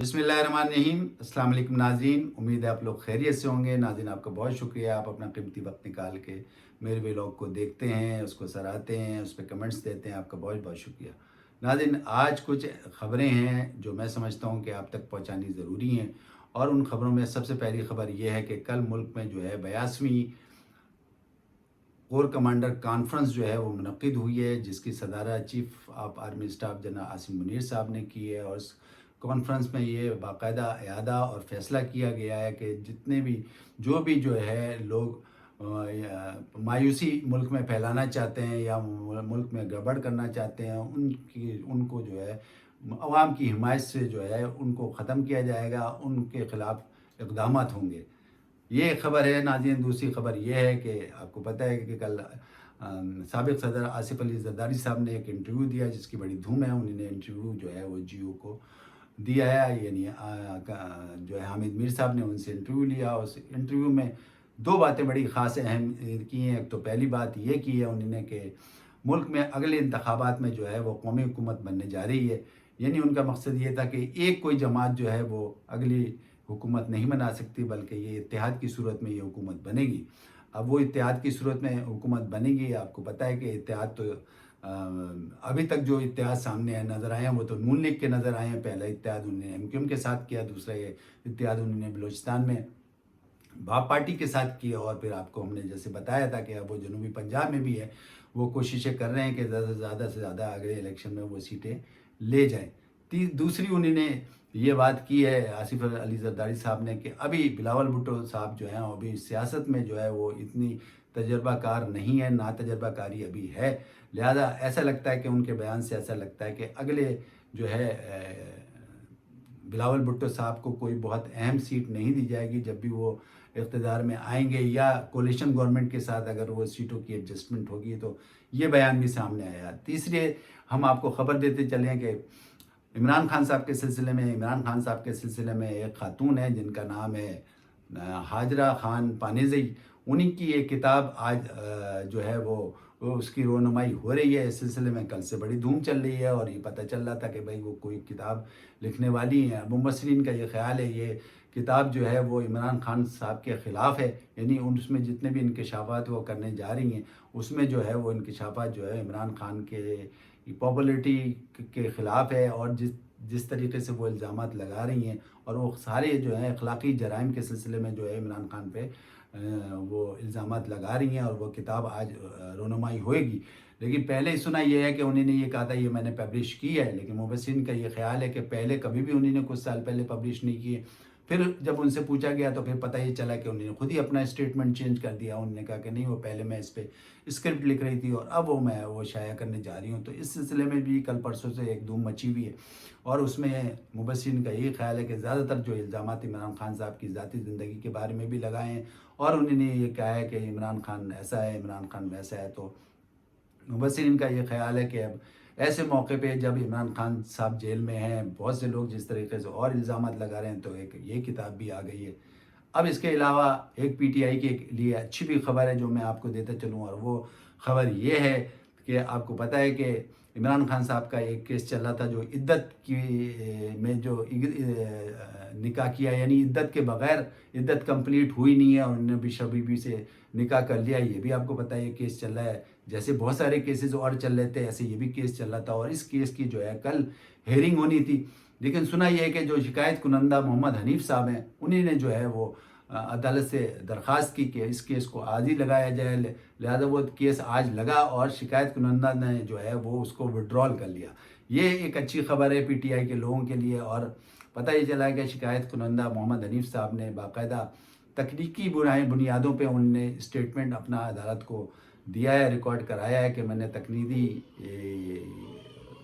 बिस्मिल्लाहिर्रहमानिर्रहीम। अस्सलाम वालेकुम नाज़रीन, उम्मीद है आप लोग खैरियत से होंगे। नाज़रीन, आपका बहुत शुक्रिया, आप अपना कीमती वक्त निकाल के मेरे व्लॉग को देखते हैं, उसको सराहते हैं, उस पे कमेंट्स देते हैं। आपका बहुत बहुत शुक्रिया। नाज़रीन, आज कुछ ख़बरें हैं जो मैं समझता हूँ कि आप तक पहुँचानी ज़रूरी हैं, और उन ख़बरों में सबसे पहली ख़बर ये है कि कल मुल्क में जो है 82वीं कोर कमांडर कॉन्फ्रेंस जो है वो मुनक्किद हुई है, जिसकी सदारत chief of army staff general Asim Munir साहब ने की है। और इस कॉन्फ्रेंस में ये बाकायदा इयादा और फैसला किया गया है कि जितने भी जो है लोग मायूसी मुल्क में फैलाना चाहते हैं या मुल्क में गड़बड़ करना चाहते हैं, उनको जो है अवाम की हिमायत से जो है उनको ख़त्म किया जाएगा, उनके ख़िलाफ़ इक़दामात होंगे। ये एक ख़बर है नाज़रीन। दूसरी ख़बर ये है कि आपको पता है कि कल साबिक़ सदर आसिफ़ अली ज़रदारी साहब ने एक इंटरव्यू दिया जिसकी बड़ी धूम है। उन्होंने इंटरव्यू जो है वो जियो को दिया है, यानी जो है हामिद मीर साहब ने उनसे इंटरव्यू लिया। उस इंटरव्यू में दो बातें बड़ी ख़ास अहम की हैं। एक तो पहली बात ये की है उन्होंने कि मुल्क में अगले इंतखाबात में जो है वो कौमी हुकूमत बनने जा रही है, यानी उनका मकसद ये था कि एक कोई जमात जो है वो अगली हुकूमत नहीं बना सकती, बल्कि ये इत्तेहाद की सूरत में ये हुकूमत बनेगी। अब वो इत्तेहाद की सूरत में हुकूमत बनेगी। आपको पता है कि इत्तेहाद तो अभी तक जो इत्तेहाद सामने नज़र आए हैं वो तो नून लीग के नज़र आए हैं। पहला इत्तेहाद उन्होंने एमक्यूएम के साथ किया, दूसरा ये इत्तेहाद उन्होंने बलूचिस्तान में बाप पार्टी के साथ किया, और फिर आपको हमने जैसे बताया था कि अब वो जनूबी पंजाब में भी है, वो कोशिशें कर रहे हैं कि ज़्यादा से ज़्यादा अगले इलेक्शन में वो सीटें ले जाएँ। दूसरी उन्होंने ये बात की है आसिफ अली ज़रदारी साहब ने कि अभी बिलावल भुट्टो साहब जो हैं अभी सियासत में जो है वो इतनी तजर्बाकार नहीं है, ना तजर्बाकारी अभी है। लिहाजा ऐसा लगता है कि उनके बयान से ऐसा लगता है कि अगले जो है बिलावल भुट्टो साहब को कोई बहुत अहम सीट नहीं दी जाएगी जब भी वो इक़्तिदार में आएंगे, या कोलिशन गवर्नमेंट के साथ अगर वो सीटों की एडजस्टमेंट होगी। तो ये बयान भी सामने आया। तीसरे हम आपको ख़बर देते चलें कि इमरान खान साहब के सिलसिले में एक ख़ातून है जिनका नाम है हाजरा खान पानेज़ई। उन्हीं की एक किताब आज जो है वो उसकी रोनुमाई हो रही है। इस सिलसिले में कल से बड़ी धूम चल रही है, और ये पता चल रहा था कि भाई वो कोई किताब लिखने वाली हैं। मुबस्सिरीन का ये ख़्याल है ये किताब जो है वो इमरान खान साहब के ख़िलाफ़ है, यानी उसमें जितने भी इंकशाफात वो करने जा रही हैं उसमें जो है वो इंकशाफात जो है इमरान खान के पॉपुलरिटी के ख़िलाफ़ है। और जिस तरीके से वो इल्ज़ामात लगा रही हैं, और वो सारे जो हैं अखलाक़ी जराइम के सिलसिले में जो है इमरान खान पे वो इल्ज़ामात लगा रही हैं, और वो किताब आज रोनुमाई होएगी। लेकिन पहले ही सुना ये है कि उन्होंने ये कहा था ये मैंने पब्लिश की है, लेकिन मुबस्सिरीन का ये ख़्याल है कि पहले कभी भी उन्होंने कुछ साल पहले पब्लिश नहीं की है। फिर जब उनसे पूछा गया तो फिर पता ये चला कि उन्होंने खुद ही अपना स्टेटमेंट चेंज कर दिया। उन्होंने कहा कि नहीं, वो पहले मैं इस पे स्क्रिप्ट लिख रही थी और अब मैं वो शाया करने जा रही हूँ। तो इस सिलसिले में भी कल परसों से एक धूम मची हुई है, और उसमें मुबस्सिरीन का ये ख़्याल है कि ज़्यादातर जो इल्ज़ामात इमरान खान साहब की ज़ाती ज़िंदगी के बारे में भी लगाए हैं, और उन्होंने ये कहा है कि इमरान खान ऐसा है, इमरान खान वैसा है। तो मुबस्सिरीन का ये ख़्याल है कि अब ऐसे मौके पे जब इमरान खान साहब जेल में हैं, बहुत से लोग जिस तरीके से और इल्ज़ामात लगा रहे हैं, तो एक ये किताब भी आ गई है। अब इसके अलावा एक पीटीआई के लिए अच्छी भी खबर है जो मैं आपको देता चलूँ, और वो खबर ये है कि आपको पता है कि इमरान खान साहब का एक केस चल रहा था जो इद्दत की में जो निकाह किया, यानी इद्दत के बग़ैर, इद्दत कंप्लीट हुई नहीं है और उन्होंने भी बीबी से निकाह कर लिया। ये भी आपको पता है ये केस चल रहा है। जैसे बहुत सारे केसेस और चल रहे थे, ऐसे ये भी केस चल रहा था, और इस केस की जो है कल हेयरिंग होनी थी। लेकिन सुना यह है कि जो शिकायत कुनंदा मोहम्मद हनीफ साहब हैं, उन्होंने जो है वो अदालत से दरख्वास्त की कि इस केस को आज ही लगाया जाए। लिहाजा वो केस आज लगा, और शिकायत कुनंदा ने जो है वो उसको विड्रॉल कर लिया। ये एक अच्छी खबर है पीटीआई के लोगों के लिए। और पता ही चला कि शिकायत कुनंदा मोहम्मद हनीफ साहब ने बाकायदा तकनीकी बुनियादों पे उन्होंने स्टेटमेंट अपना अदालत को दिया है, रिकॉर्ड कराया है कि मैंने तकनीकी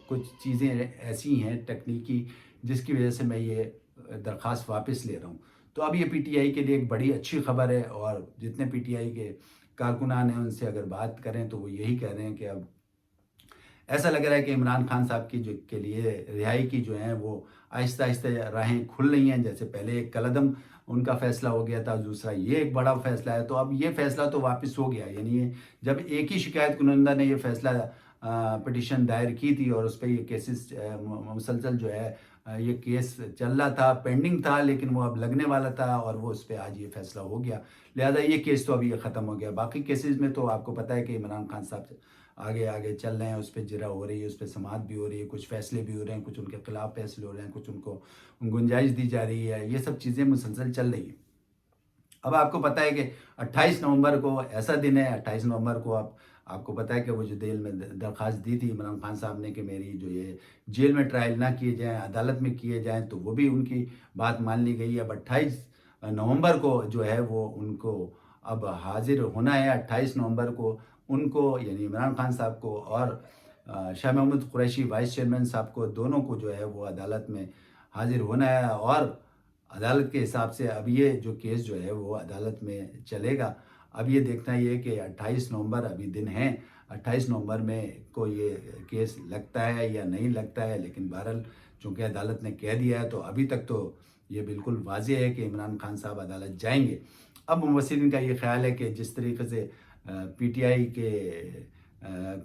कुछ चीज़ें ऐसी हैं तकनीकी जिसकी वजह से मैं ये दरख्वास्त वापस ले रहा हूँ। तो अब ये पीटीआई के लिए एक बड़ी अच्छी खबर है, और जितने पीटीआई के कारकुनान हैं उनसे अगर बात करें तो वो यही कह रहे हैं कि अब ऐसा लग रहा है कि इमरान खान साहब की जो के लिए रिहाई की जो है वो आहिस्ता आहिस्ता राहें खुल रही हैं। जैसे पहले एक कलदम उनका फ़ैसला हो गया था, दूसरा ये एक बड़ा फ़ैसला है, तो अब ये फ़ैसला तो वापस हो गया। यानी ये जब एक ही शिकायत कुनंदा ने ये फ़ैसला पिटीशन दायर की थी और उस पर ये केसेस मुसलसल जो है یہ کیس چل رہا تھا، پینڈنگ تھا، لیکن وہ اب لگنے والا تھا اور وہ اس پہ آج یہ فیصلہ ہو گیا، لہذا یہ کیس تو ابھی ختم ہو گیا۔ باقی کیسز میں تو آپ کو پتہ ہے کہ عمران خان صاحب آگے آگے چل رہے ہیں، اس پہ جرح ہو رہی ہے، اس پہ سماعت بھی ہو رہی ہے، کچھ فیصلے بھی ہو رہے ہیں، کچھ ان کے خلاف فیصلے ہو رہے ہیں، کچھ ان کو گنجائش دی جا رہی ہے، یہ سب چیزیں مسلسل چل رہی ہیں۔ اب آپ کو پتہ ہے کہ 28 نومبر کو ایسا دن ہے، 28 نومبر کو آپ کو پتہ ہے کہ وہ جو جیل میں درخواست دی تھی عمران خان صاحب نے کہ میری جو یہ جیل میں ٹرائل نہ کیے جائیں، عدالت میں کیے جائیں، تو وہ بھی ان کی بات مان لی گئی۔ اب 28 نومبر کو جو ہے وہ ان کو اب حاضر ہونا ہے۔ 28 نومبر کو ان کو، یعنی عمران خان صاحب کو اور شاہ محمود قریشی وائس چیئرمین صاحب کو، دونوں کو جو ہے وہ عدالت میں حاضر ہونا ہے، اور عدالت کے حساب سے اب یہ جو کیس جو ہے وہ عدالت میں چلے گا۔ اب یہ دیکھنا یہ ہے کہ 28 نومبر ابھی دن ہیں، 28 نومبر میں کو یہ کیس لگتا ہے یا نہیں لگتا ہے، لیکن بہرحال چونکہ عدالت نے کہہ دیا ہے تو ابھی تک تو یہ بالکل واضح ہے کہ عمران خان صاحب عدالت جائیں گے۔ اب مبصرین کا یہ خیال ہے کہ جس طریقے سے پی ٹی آئی کے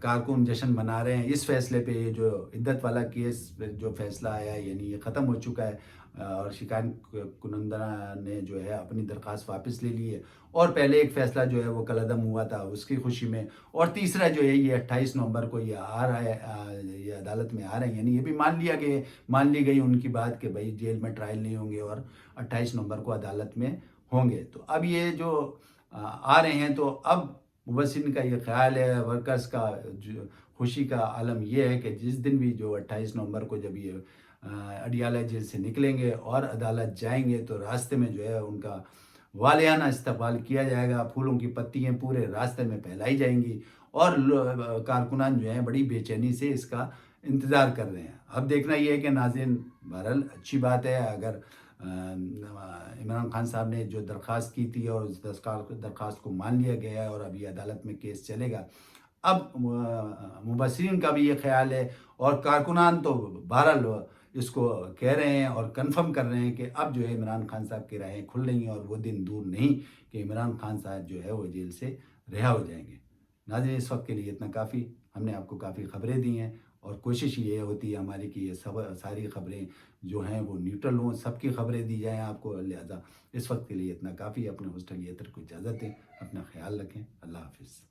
کارکن جشن منا رہے ہیں اس فیصلے پہ، یہ جو عدت والا کیس جو فیصلہ آیا ہے، یعنی یہ ختم ہو چکا ہے اور شکایت کنندہ نے جو ہے اپنی درخواست واپس لے لی ہے، اور پہلے ایک فیصلہ جو ہے وہ کالعدم ہوا تھا اس کی خوشی میں، اور تیسرا جو ہے یہ 28 نومبر کو یہ آ رہا ہے، یہ عدالت میں آ رہے ہیں، یعنی یہ بھی مان لی گئی ان کی بات کہ بھائی جیل میں ٹرائل نہیں ہوں گے اور 28 نومبر کو عدالت میں ہوں گے۔ تو اب یہ جو آ رہے ہیں، تو اب مبصرین کا یہ خیال ہے، ورکرز کا خوشی کا عالم یہ ہے کہ جس دن بھی جو 28 نومبر کو جب یہ اڈیالہ جیل سے نکلیں گے اور عدالت جائیں گے، تو راستے میں جو ہے ان کا والہانہ استقبال کیا جائے گا، پھولوں کی پتیاں پورے راستے میں پھیلائی جائیں گی، اور کارکنان جو ہیں بڑی بے چینی سے اس کا انتظار کر رہے ہیں۔ اب دیکھنا یہ ہے کہ ناظرین، بہرحال اچھی بات ہے اگر عمران خان صاحب نے جو درخواست کی تھی اور اس درخواست کو مان لیا گیا ہے اور ابھی عدالت میں کیس چلے گا۔ اب مبصرین کا بھی یہ خیال ہے اور کارکنان تو بہرحال اس کو کہہ رہے ہیں اور کنفرم کر رہے ہیں کہ اب جو ہے عمران خان صاحب کی راہیں کھل رہی ہیں اور وہ دن دور نہیں کہ عمران خان صاحب جو ہے وہ جیل سے رہا ہو جائیں گے۔ ناظرین، اس وقت کے لیے اتنا کافی، ہم نے آپ کو کافی خبریں دی ہیں، اور کوشش یہ ہوتی ہے ہماری کہ یہ ساری خبریں جو ہیں وہ نیوٹرل ہوں، سب کی خبریں دی جائیں آپ کو، لہذا اس وقت کے لیے اتنا کافی۔ اپنے ہوسٹ علی اطہر کو اجازت دیں، اپنا خیال رکھیں، اللہ حافظ۔